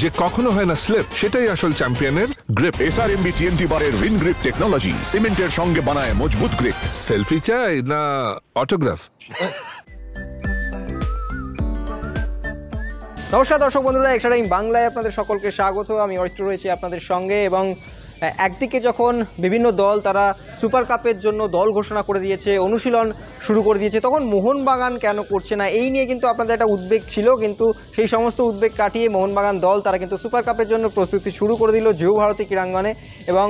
যে কখনো হয় না স্লিপ, সেটাই আসল চ্যাম্পিয়নের গ্রিপ। SRMB TNT বারের উইন গ্রিপ টেকনোলজি সিমেন্টের সঙ্গে বানায় মজবুত গ্রিপ। সেলফি চাই না অটোগ্রাফ? নমস্কার দর্শক বন্ধুরা, এক্সট্রা টাইম বাংলায় আপনাদের সকলকে স্বাগত। আমি অরিত্র রয়েছি আপনাদের সঙ্গে। এবং একদিকে যখন বিভিন্ন দল তারা সুপার কাপের জন্য দল ঘোষণা করে দিয়েছে, অনুশীলন শুরু করে দিয়েছে, তখন মোহনবাগান কেন করছে না, এই নিয়ে কিন্তু আপনাদের একটা উদ্বেগ ছিল। কিন্তু সেই সমস্ত উদ্বেগ কাটিয়ে মোহনবাগান দল তারা কিন্তু সুপার কাপের জন্য প্রস্তুতি শুরু করে দিল যুবভারতী ক্রীড়াঙ্গনে। এবং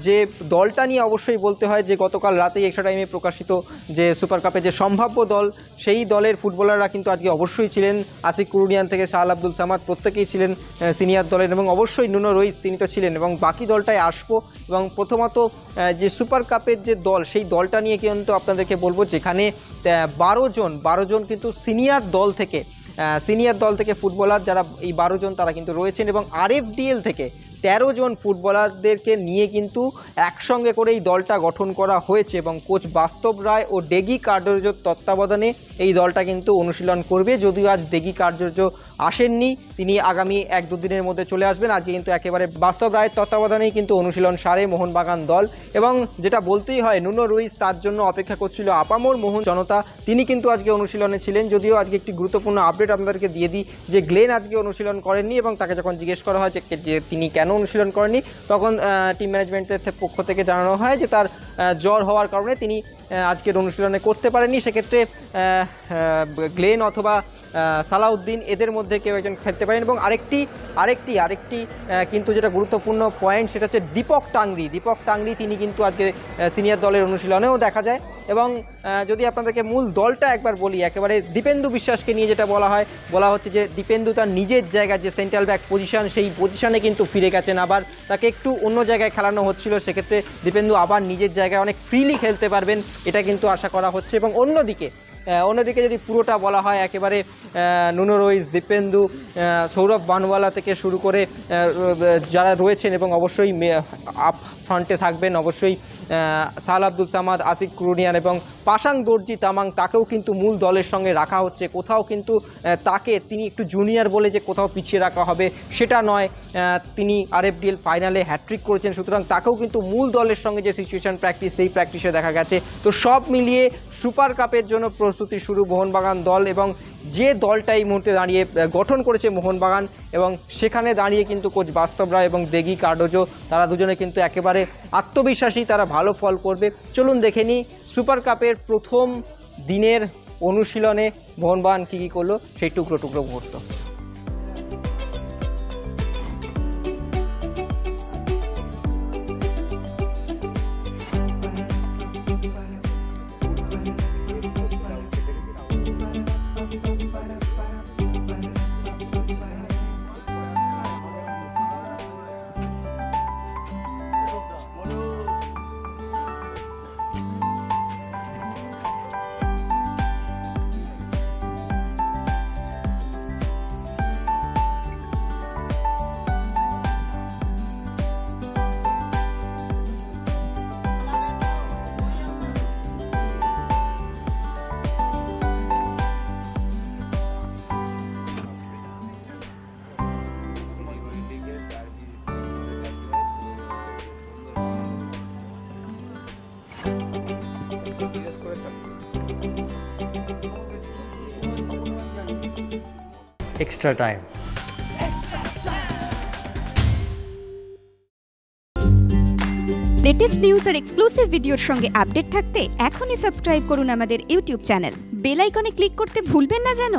যে দলটা নিয়ে অবশ্যই বলতে হয় যে গতকাল রাতেই এক্সট্রা টাইমে প্রকাশিত যে সুপার কাপের যে সম্ভাব্য দল, সেই দলের ফুটবলাররা কিন্তু আজকে অবশ্যই ছিলেন। আসিক কুরুনিয়ান থেকে শাহ আব্দুল সামাদ প্রত্যেকেই ছিলেন সিনিয়র দলের, এবং অবশ্যই নুনো রইস তিনি তো ছিলেন। এবং বাকি দলটায় আসবো। এবং প্রথমত যে সুপার কাপের যে দল, সেই দলটা নিয়ে কিন্তু আপনাদেরকে বলবো, যেখানে 12 জন কিন্তু সিনিয়র দল থেকে ফুটবলার, যারা এই 12 জন তারা কিন্তু রয়েছেন। এবং RFDL থেকে 13 জন ফুটবলারদেরকে নিয়ে কিন্তু একসঙ্গে করে এই দলটা গঠন করা হয়েছে। এবং কোচ বাস্তব রায় ও ডেগি কার্যর্যর তত্ত্বাবধানে এই দলটা কিন্তু অনুশীলন করবে। যদিও আজ ডেগি কার্যর্য আসেননি, তিনি আগামী 1-2 দিনের মধ্যে চলে আসবেন। আজকে কিন্তু একেবারে বাস্তব রায়ের তত্ত্বাবধানেই কিন্তু অনুশীলন সারে মোহনবাগান দল। এবং যেটা বলতেই হয়, নুনো রুইস তার জন্য অপেক্ষা করছিল আপামর মোহন জনতা, তিনি কিন্তু আজকে অনুশীলনে ছিলেন। যদিও আজকে একটি গুরুত্বপূর্ণ আপডেট আপনাদেরকে দিয়ে দিই যে গ্লেন আজকে অনুশীলন করেননি। এবং তাকে যখন জিজ্ঞেস করা হয় যে তিনি কেন অনুশীলন করেননি, তখন টিম ম্যানেজমেন্টের পক্ষ থেকে জানানো হয় যে তার জ্বর হওয়ার কারণে তিনি আজকের অনুশীলনে করতে পারেননি। সেক্ষেত্রে গ্লেন অথবা সালাউদ্দিন এদের মধ্যে কেউ একজন খেলতে পারেন। এবং আরেকটি কিন্তু যেটা গুরুত্বপূর্ণ পয়েন্ট, সেটা হচ্ছে দীপক টাংরি তিনি কিন্তু আজকে সিনিয়র দলের অনুশীলনেও দেখা যায়। এবং যদি আপনাদেরকে মূল দলটা একবার বলি, একেবারে দীপেন্দু বিশ্বাসকে নিয়ে যেটা বলা হচ্ছে যে দীপেন্দু তার নিজের জায়গা যে সেন্ট্রাল ব্যাক পজিশন, সেই পজিশনে কিন্তু ফিরে গেছেন। আবার তাকে একটু অন্য জায়গায় খেলানো হচ্ছিল, সেক্ষেত্রে দীপেন্দু আবার নিজের জায়গায় অনেক ফ্রিলি খেলতে পারবেন, এটা কিন্তু আশা করা হচ্ছে। এবং অন্যদিকে যদি পুরোটা বলা হয়, একেবারে নুনো রইস, দীপেন্দু, সৌরভ বানওয়ালা থেকে শুরু করে যারা রয়েছেন, এবং অবশ্যই আপ ফ্রন্টে থাকবেন অবশ্যই শাহ আব্দুল সামাদ, আসিক কুরুনিয়ান এবং পাশাং দর্জি তামাং, তাকেও কিন্তু মূল দলের সঙ্গে রাখা হচ্ছে। কোথাও কিন্তু তিনি একটু জুনিয়র বলে যে কোথাও পিছিয়ে রাখা হবে সেটা নয়। তিনি RFDL ফাইনালে হ্যাট্রিক করেছেন, সুতরাং তাকেও কিন্তু মূল দলের সঙ্গে যে সিচুয়েশন প্র্যাকটিস, সেই প্র্যাকটিসে দেখা গেছে। তো সব মিলিয়ে সুপার কাপের জন্য প্রস্তুতি শুরু মোহনবাগান দল। এবং যে দলটা এই মুহূর্তে দাঁড়িয়ে গঠন করেছে মোহনবাগান, এবং সেখানে দাঁড়িয়ে কিন্তু কোচ বাস্তব রায় এবং ডেগি কার্ডোজো, তারা দুজনে কিন্তু একেবারে আত্মবিশ্বাসী, তারা ভালো ফল করবে। চলুন দেখে নিই সুপার কাপের প্রথম দিনের অনুশীলনে মোহনবাগান কী করলো, সেই টুকরো মুহূর্ত। Extra time. লেটেস্ট নিউজ আর এক্সক্লুসিভ ভিডিওর সঙ্গে আপডেট থাকতে এখনই সাবস্ক্রাইব করুন আমাদের ইউটিউব চ্যানেল। বেল আইকনে ক্লিক করতে ভুলবেন না যেন।